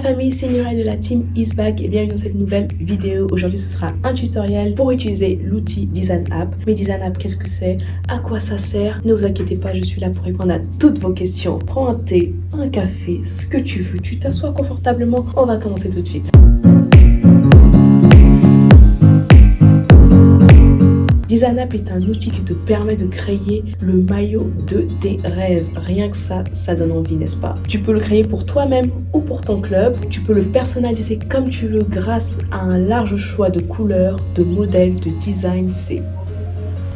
famille, c'est Muriel de la team Easeback et bienvenue dans cette nouvelle vidéo. Aujourd'hui ce sera un tutoriel pour utiliser l'outil Design App. Mais Design App, qu'est-ce que c'est? À quoi ça sert? Ne vous inquiétez pas, je suis là pour répondre à toutes vos questions. Prends un thé, un café, ce que tu veux, tu t'assois confortablement. On va commencer tout de suite. Design App est un outil qui te permet de créer le maillot de tes rêves. Rien que ça donne envie, n'est-ce pas? Tu peux le créer pour toi-même ou pour ton club. Tu peux le personnaliser comme tu veux grâce à un large choix de couleurs, de modèles, de design. C'est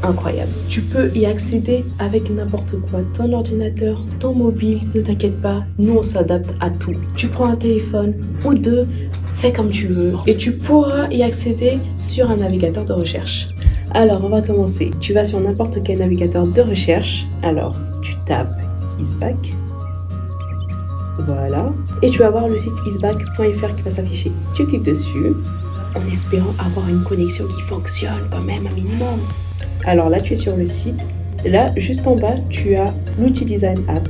incroyable. Tu peux y accéder avec n'importe quoi, ton ordinateur, ton mobile, ne t'inquiète pas, nous on s'adapte à tout. Tu prends un téléphone ou deux, fais comme tu veux et tu pourras y accéder sur un navigateur de recherche. Alors, on va commencer. Tu vas sur n'importe quel navigateur de recherche. Alors, tu tapes Easeback. Voilà. Et tu vas voir le site easeback.fr qui va s'afficher. Tu cliques dessus en espérant avoir une connexion qui fonctionne quand même un minimum. Alors là, tu es sur le site. Là, juste en bas, tu as l'outil Design App.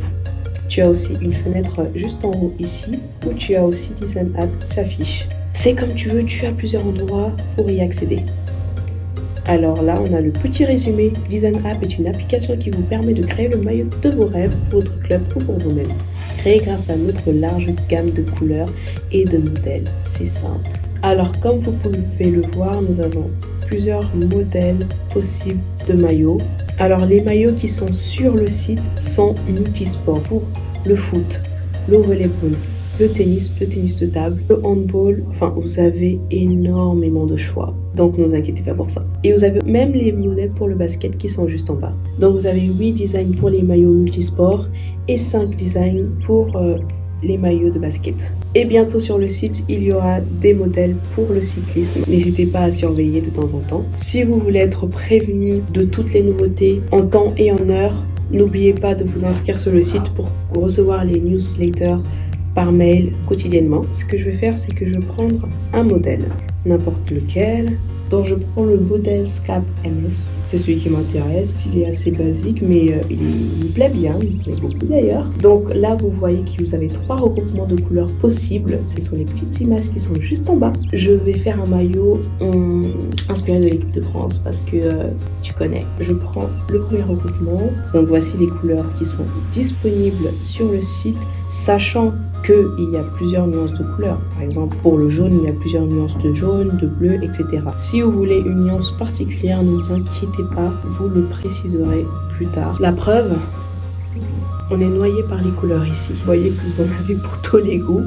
Tu as aussi une fenêtre juste en haut ici où tu as aussi Design App qui s'affiche. C'est comme tu veux, tu as plusieurs endroits pour y accéder. Alors là, on a le petit résumé. Design App est une application qui vous permet de créer le maillot de vos rêves pour votre club ou pour vous-même. Créé grâce à notre large gamme de couleurs et de modèles. C'est simple. Alors, comme vous pouvez le voir, nous avons plusieurs modèles possibles de maillots. Alors, les maillots qui sont sur le site sont multisports pour le foot, le volleyball, le tennis de table, le handball. Enfin, vous avez énormément de choix. Donc, ne vous inquiétez pas pour ça. Et vous avez même les modèles pour le basket qui sont juste en bas. Donc, vous avez 8 designs pour les maillots multisports et 5 designs pour les maillots de basket. Et bientôt sur le site, il y aura des modèles pour le cyclisme. N'hésitez pas à surveiller de temps en temps. Si vous voulez être prévenu de toutes les nouveautés en temps et en heure, n'oubliez pas de vous inscrire sur le site pour recevoir les newsletters par mail quotidiennement. Ce que je vais faire, c'est que je vais prendre un modèle, n'importe lequel. Donc je prends le modèle Scap MS, c'est celui qui m'intéresse. Il est assez basique mais il me plaît bien, il me plaît beaucoup d'ailleurs. Donc là vous voyez que vous avez 3 regroupements de couleurs possibles. Ce sont les petites images qui sont juste en bas. Je vais faire un maillot inspiré de l'équipe de France parce que tu connais. Je prends le premier regroupement. Donc voici les couleurs qui sont disponibles sur le site, sachant qu'il y a plusieurs nuances de couleurs. Par exemple, pour le jaune, il y a plusieurs nuances de jaune, de bleu, etc. Si vous voulez une nuance particulière, ne vous inquiétez pas, vous le préciserez plus tard. La preuve, on est noyé par les couleurs ici. Vous voyez que vous en avez pour tous les goûts.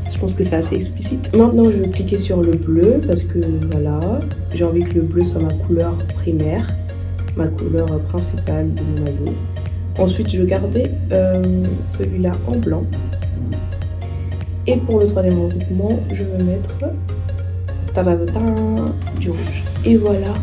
Je pense que c'est assez explicite. Maintenant, je vais cliquer sur le bleu parce que voilà, j'ai envie que le bleu soit ma couleur primaire, ma couleur principale de mon maillot. Ensuite, je vais garder celui-là en blanc. Et pour le troisième regroupement, je vais mettre du rouge. Et voilà,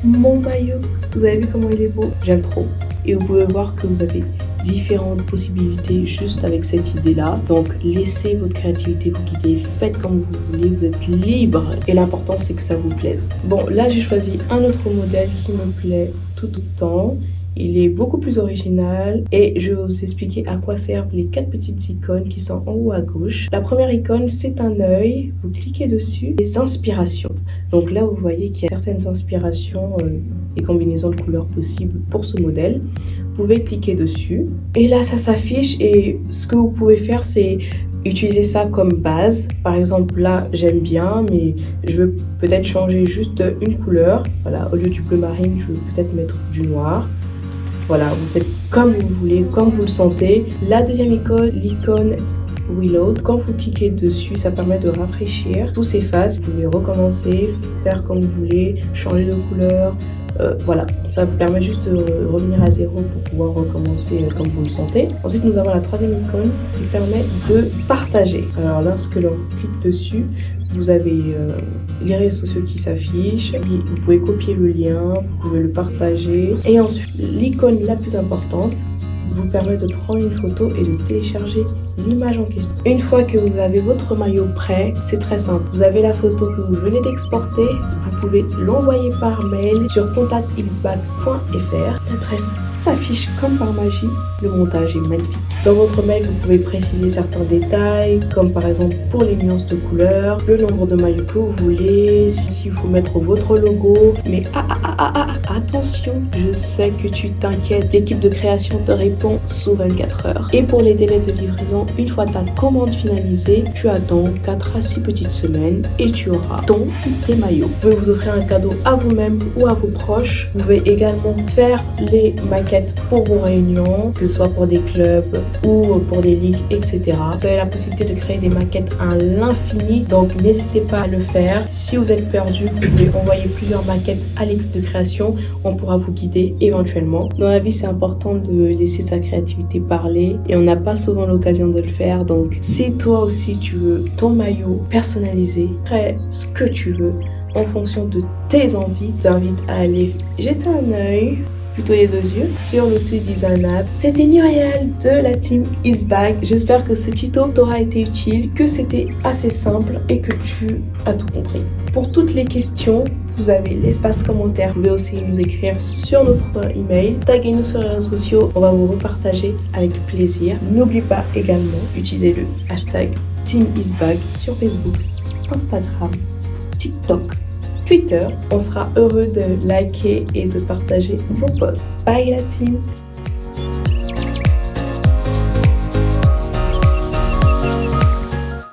mon maillot. Vous avez vu comment il est beau? J'aime trop. Et vous pouvez voir que vous avez différentes possibilités juste avec cette idée-là. Donc, laissez votre créativité vous guider. Faites comme vous voulez. Vous êtes libre. Et l'important, c'est que ça vous plaise. Bon, là, j'ai choisi un autre modèle qui me plaît tout autant. Il est beaucoup plus original et je vais vous expliquer à quoi servent les 4 petites icônes qui sont en haut à gauche. La première icône, c'est un œil. Vous cliquez dessus. Les inspirations. Donc là, vous voyez qu'il y a certaines inspirations et combinaisons de couleurs possibles pour ce modèle. Vous pouvez cliquer dessus. Et là, ça s'affiche et ce que vous pouvez faire, c'est utiliser ça comme base. Par exemple, là, j'aime bien, mais je veux peut-être changer juste une couleur. Voilà, au lieu du bleu marine, je veux peut-être mettre du noir. Voilà, vous faites comme vous voulez, comme vous le sentez. La deuxième icône, l'icône Reload, quand vous cliquez dessus, ça permet de rafraîchir tous ces phases. Vous pouvez recommencer, faire comme vous voulez, changer de couleur. Voilà, ça vous permet juste de revenir à zéro pour pouvoir recommencer comme vous le sentez. Ensuite, nous avons la troisième icône qui permet de partager. Alors, lorsque l'on clique dessus, vous avez les réseaux sociaux qui s'affichent. Vous pouvez copier le lien, vous pouvez le partager. Et ensuite, l'icône la plus importante vous permet de prendre une photo et de télécharger l'image en question. Une fois que vous avez votre maillot prêt, c'est très simple. Vous avez la photo que vous venez d'exporter, vous pouvez l'envoyer par mail sur contactxbag.fr. L'adresse s'affiche comme par magie. Le montage est magnifique. Dans votre mail, vous pouvez préciser certains détails, comme par exemple pour les nuances de couleurs, le nombre de maillots que vous voulez, s'il faut mettre votre logo. Mais attention, je sais que tu t'inquiètes, l'équipe de création te répond sous 24 heures. Et pour les délais de livraison, une fois ta commande finalisée, tu attends 4 à 6 petites semaines et tu auras tes maillots. Vous pouvez vous offrir un cadeau à vous-même ou à vos proches. Vous pouvez également faire les maquettes pour vos réunions, que ce soit pour des clubs ou pour des ligues, etc. Vous avez la possibilité de créer des maquettes à l'infini, donc n'hésitez pas à le faire. Si vous êtes perdu, vous pouvez envoyer plusieurs maquettes à l'équipe de création. On pourra vous guider éventuellement. Dans la vie, c'est important de laisser sa créativité parler et on n'a pas souvent l'occasion de le faire. Donc, si toi aussi tu veux ton maillot personnalisé, crée ce que tu veux en fonction de tes envies, je t'invite à aller jeter un œil, plutôt les 2 yeux, sur l'outil Design App. C'était Muriel de la team Isbag. J'espère que ce tuto t'aura été utile, que c'était assez simple et que tu as tout compris. Pour toutes les questions, vous avez l'espace commentaire. Vous pouvez aussi nous écrire sur notre email. Taguez-nous sur les réseaux sociaux. On va vous repartager avec plaisir. N'oublie pas également d'utiliser le hashtag TeamIsbag sur Facebook, Instagram, TikTok, Twitter. On sera heureux de liker et de partager vos posts. Bye la team!